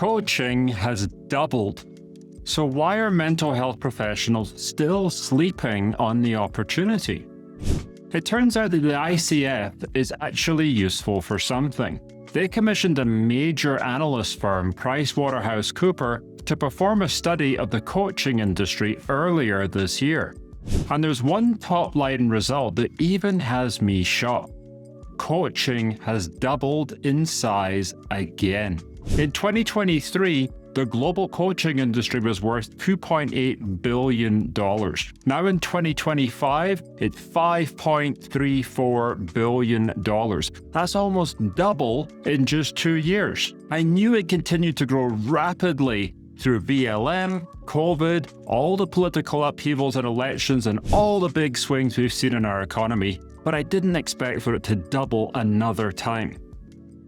Coaching has doubled. So why are mental health professionals still sleeping on the opportunity? It turns out that the ICF is actually useful for something. They commissioned a major analyst firm, PricewaterhouseCoopers, to perform a study of the coaching industry earlier this year. And there's one top-line result that even has me shocked. Coaching has doubled in size again. In 2023, the global coaching industry was worth $2.8 billion. Now in 2025, it's $5.34 billion. That's almost double in just 2 years. I knew it continued to grow rapidly through VLM, COVID, all the political upheavals and elections, and all the big swings we've seen in our economy, but I didn't expect for it to double another time.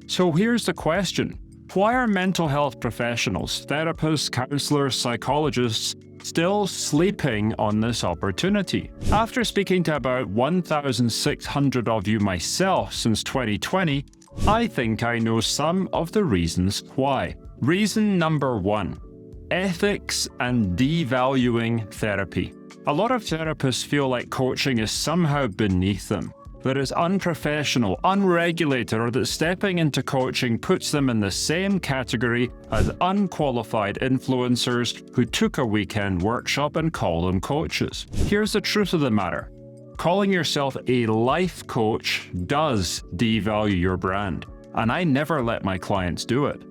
So here's the question. Why are mental health professionals, therapists, counselors, psychologists, still sleeping on this opportunity? After speaking to about 1,600 of you myself since 2020, I think I know some of the reasons why. Reason number 1. Ethics and devaluing therapy. A lot of therapists feel like coaching is somehow beneath them, that it's unprofessional, unregulated, or that stepping into coaching puts them in the same category as unqualified influencers who took a weekend workshop and call them coaches. Here's the truth of the matter. Calling yourself a life coach does devalue your brand, and I never let my clients do it.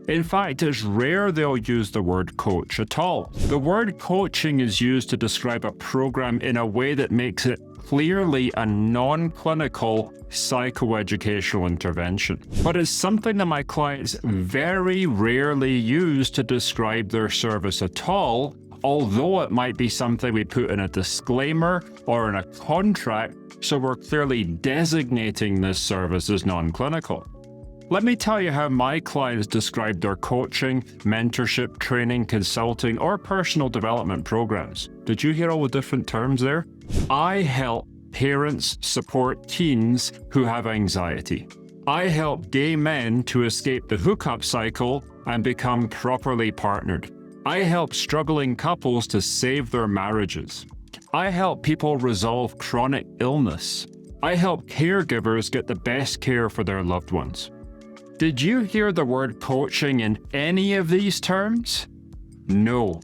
In fact, it's rare they'll use the word coach at all. The word coaching is used to describe a program in a way that makes it clearly a non-clinical psychoeducational intervention. But it's something that my clients very rarely use to describe their service at all, although it might be something we put in a disclaimer or in a contract, so we're clearly designating this service as non-clinical. Let me tell you how my clients describe their coaching, mentorship, training, consulting, or personal development programs. Did you hear all the different terms there? I help parents support teens who have anxiety. I help gay men to escape the hookup cycle and become properly partnered. I help struggling couples to save their marriages. I help people resolve chronic illness. I help caregivers get the best care for their loved ones. Did you hear the word coaching in any of these terms? No,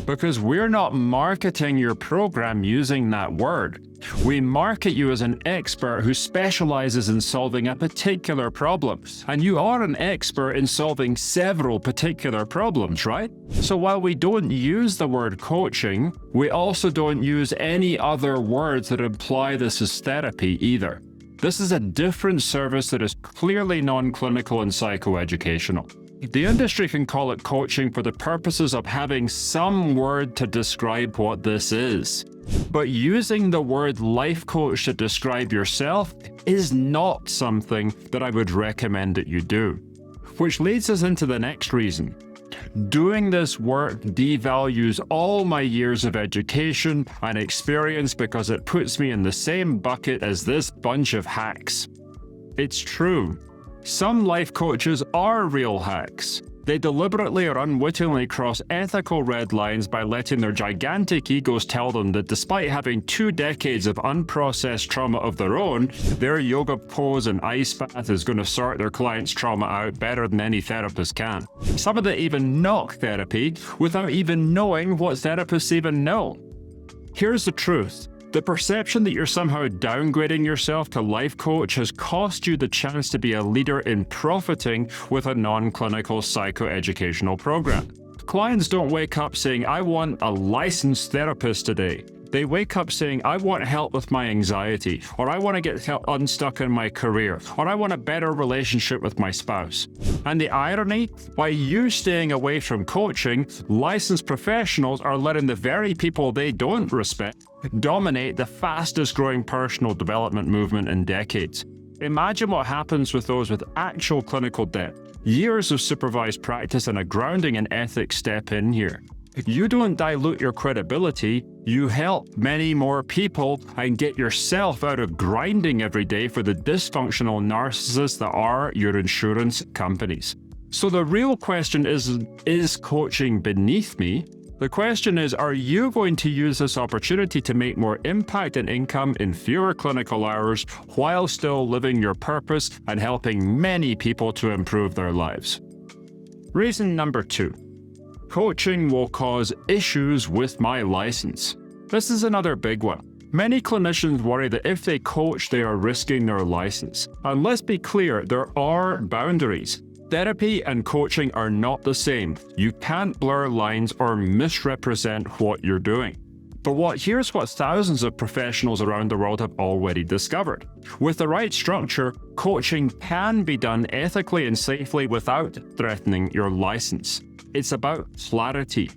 because we're not marketing your program using that word. We market you as an expert who specializes in solving a particular problem, and you are an expert in solving several particular problems, right? So while we don't use the word coaching, we also don't use any other words that imply this is therapy either. This is a different service that is clearly non-clinical and psychoeducational. The industry can call it coaching for the purposes of having some word to describe what this is. But using the word life coach to describe yourself is not something that I would recommend that you do. Which leads us into the next reason. Doing this work devalues all my years of education and experience because it puts me in the same bucket as this bunch of hacks. It's true. Some life coaches are real hacks. They deliberately or unwittingly cross ethical red lines by letting their gigantic egos tell them that despite having 2 decades of unprocessed trauma of their own, their yoga pose and ice bath is going to sort their clients' trauma out better than any therapist can. Some of them even knock therapy without even knowing what therapists even know. Here's the truth. The perception that you're somehow downgrading yourself to life coach has cost you the chance to be a leader in profiting with a non-clinical psychoeducational program. Clients don't wake up saying, I want a licensed therapist today. They wake up saying, I want help with my anxiety, or I want to get unstuck in my career, or I want a better relationship with my spouse. And the irony, by you staying away from coaching, licensed professionals are letting the very people they don't respect dominate the fastest growing personal development movement in decades. Imagine what happens with those with actual clinical depth. Years of supervised practice and a grounding in ethics step in here. You don't dilute your credibility, you help many more people and get yourself out of grinding every day for the dysfunctional narcissists that are your insurance companies. So the real question is coaching beneath me? The question is, are you going to use this opportunity to make more impact and income in fewer clinical hours while still living your purpose and helping many people to improve their lives? Reason number 2. Coaching will cause issues with my license. This is another big one. Many clinicians worry that if they coach, they are risking their license. And let's be clear, there are boundaries. Therapy and coaching are not the same. You can't blur lines or misrepresent what you're doing. But here's what thousands of professionals around the world have already discovered. With the right structure, coaching can be done ethically and safely without threatening your license. It's about clarity.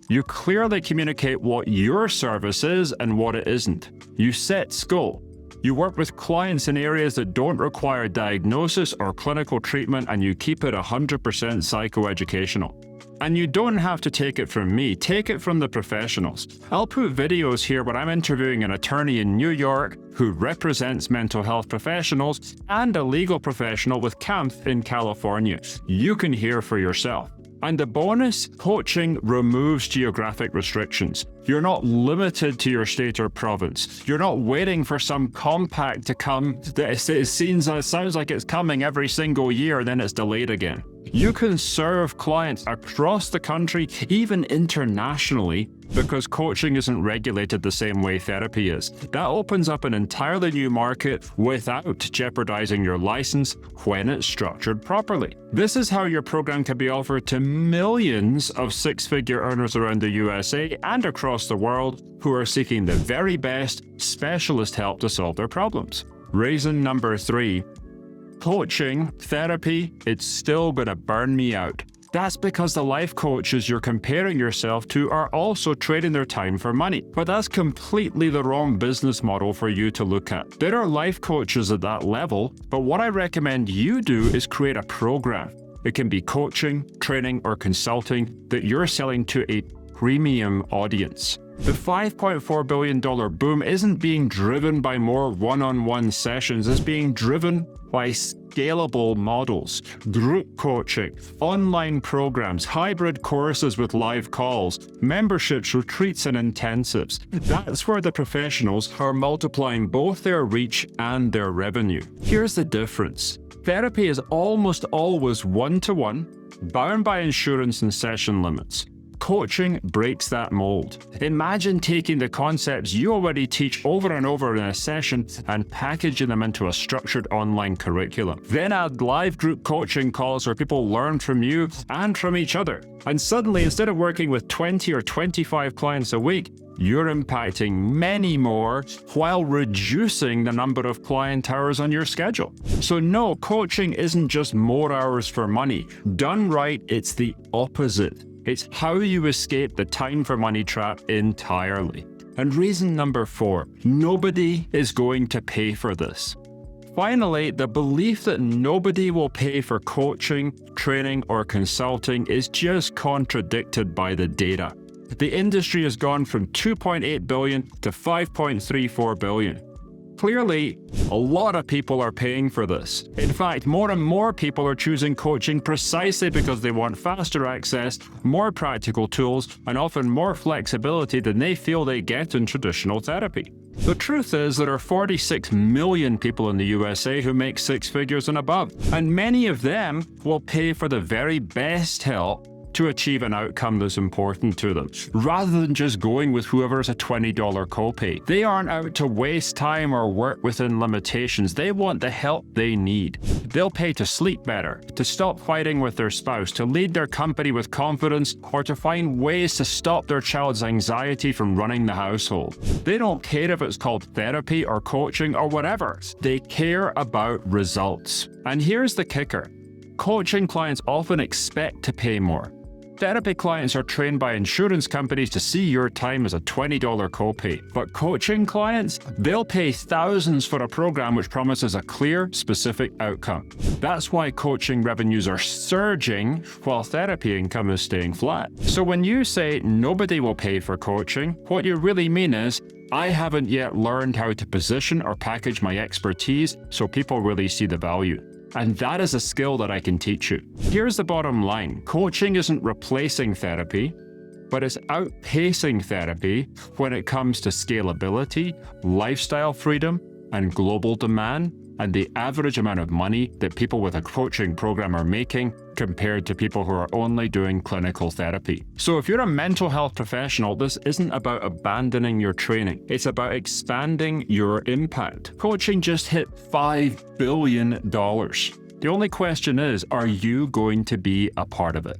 You clearly communicate what your service is and what it isn't. You set scope. You work with clients in areas that don't require diagnosis or clinical treatment, and you keep it 100% psychoeducational. And you don't have to take it from me, take it from the professionals. I'll put videos here where I'm interviewing an attorney in New York who represents mental health professionals and a legal professional with CAMF in California. You can hear for yourself. And the bonus, coaching removes geographic restrictions. You're not limited to your state or province. You're not waiting for some compact to come that it sounds like it's coming every single year, then it's delayed again. You can serve clients across the country, even internationally, because coaching isn't regulated the same way therapy is. That opens up an entirely new market without jeopardizing your license when it's structured properly. This is how your program can be offered to millions of six-figure earners around the USA and across the world who are seeking the very best specialist help to solve their problems. Reason number 3. Coaching, therapy, it's still going to burn me out. That's because the life coaches you're comparing yourself to are also trading their time for money. But that's completely the wrong business model for you to look at. There are life coaches at that level, but what I recommend you do is create a program. It can be coaching, training, or consulting that you're selling to a premium audience. The $5.4 billion boom isn't being driven by more one-on-one sessions. It's being driven by scalable models, group coaching, online programs, hybrid courses with live calls, memberships, retreats, and intensives. That's where the professionals are multiplying both their reach and their revenue. Here's the difference. Therapy is almost always one-to-one, bound by insurance and session limits. Coaching breaks that mold. Imagine taking the concepts you already teach over and over in a session and packaging them into a structured online curriculum. Then add live group coaching calls where people learn from you and from each other. And suddenly, instead of working with 20 or 25 clients a week, you're impacting many more while reducing the number of client hours on your schedule. So no, coaching isn't just more hours for money. Done right, it's the opposite. It's how you escape the time for money trap entirely. And reason number 4, nobody is going to pay for this. Finally, the belief that nobody will pay for coaching, training, or consulting is just contradicted by the data. The industry has gone from $2.8 billion to $5.34 billion. Clearly, a lot of people are paying for this. In fact, more and more people are choosing coaching precisely because they want faster access, more practical tools, and often more flexibility than they feel they get in traditional therapy. The truth is, there are 46 million people in the USA who make 6 figures and above, and many of them will pay for the very best help to achieve an outcome that's important to them, rather than just going with whoever has a $20 copay. They aren't out to waste time or work within limitations. They want the help they need. They'll pay to sleep better, to stop fighting with their spouse, to lead their company with confidence, or to find ways to stop their child's anxiety from running the household. They don't care if it's called therapy or coaching or whatever. They care about results. And here's the kicker. Coaching clients often expect to pay more. Therapy clients are trained by insurance companies to see your time as a $20 copay. But coaching clients, they'll pay thousands for a program which promises a clear, specific outcome. That's why coaching revenues are surging while therapy income is staying flat. So when you say nobody will pay for coaching, what you really mean is, I haven't yet learned how to position or package my expertise so people really see the value. And that is a skill that I can teach you. Here's the bottom line. Coaching isn't replacing therapy, but it's outpacing therapy when it comes to scalability, lifestyle freedom, and global demand, and the average amount of money that people with a coaching program are making compared to people who are only doing clinical therapy. So if you're a mental health professional, this isn't about abandoning your training. It's about expanding your impact. Coaching just hit $5 billion. The only question is, are you going to be a part of it?